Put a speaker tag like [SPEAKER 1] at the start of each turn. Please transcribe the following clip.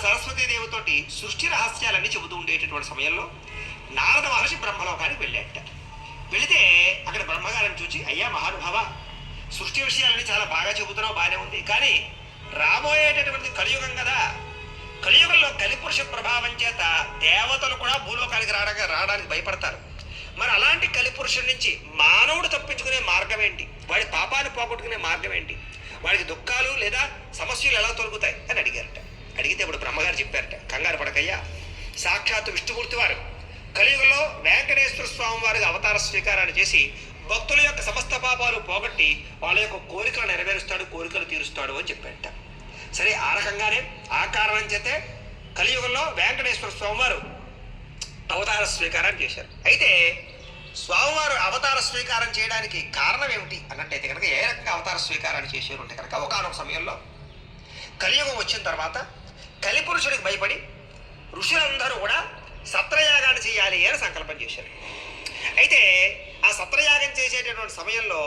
[SPEAKER 1] సరస్వతీదేవితోటి సృష్టి రహస్యాలన్నీ చెబుతూ ఉండేటటువంటి సమయంలో నారద మహర్షి బ్రహ్మలోకానికి వెళ్ళాట. వెళితే అక్కడ బ్రహ్మగారిని చూచి, అయ్యా మహానుభావ, సృష్టి విషయాలని చాలా బాగా చెబుతున్నావు, బాగానే ఉంది, కానీ రాబోయేటటువంటి కలియుగం కదా, కలియుగంలో కలిపురుష ప్రభావం చేత దేవతలు కూడా భూలోకానికి రావడానికి భయపడతారు. మరి అలాంటి కలిపురుషుడి నుంచి మానవుడు తప్పించుకునే మార్గం ఏంటి, వాడి పాపాన్ని పోగొట్టుకునే మార్గం ఏంటి, వాడికి దుఃఖాలు లేదా సమస్యలు ఎలా తొలగుతాయి అని అడిగారట. అడిగితే ఇప్పుడు బ్రహ్మగారు చెప్పారట, కంగారు పడకయ్యా, సాక్షాత్తు విష్ణుమూర్తి వారు కలియుగంలో వెంకటేశ్వర స్వామి వారికి అవతార స్వీకారాన్ని చేసి భక్తుల యొక్క సమస్త పాపాలు పోగొట్టి వాళ్ళ యొక్క కోరికలు నెరవేరుస్తాడు, కోరికలు తీరుస్తాడు అని చెప్పారట. సరే, ఆ రకంగానే ఆ కారణం చేతే కలియుగంలో వెంకటేశ్వర స్వామి వారు అవతార స్వీకారం చేశారు. అయితే స్వామివారు అవతార స్వీకారం చేయడానికి కారణం ఏమిటి అన్నట్టయితే కనుక, ఏ రకంగా అవతార స్వీకారాన్ని చేశారు అంటే కనుక, ఒకనొక సమయంలో కలియుగం వచ్చిన తర్వాత కలిపురుషుడికి భయపడి ఋషులందరూ కూడా సత్రయాగాన్ని చేయాలి అని సంకల్పం చేశారు. అయితే ఆ సత్రయాగం చేసేటటువంటి సమయంలో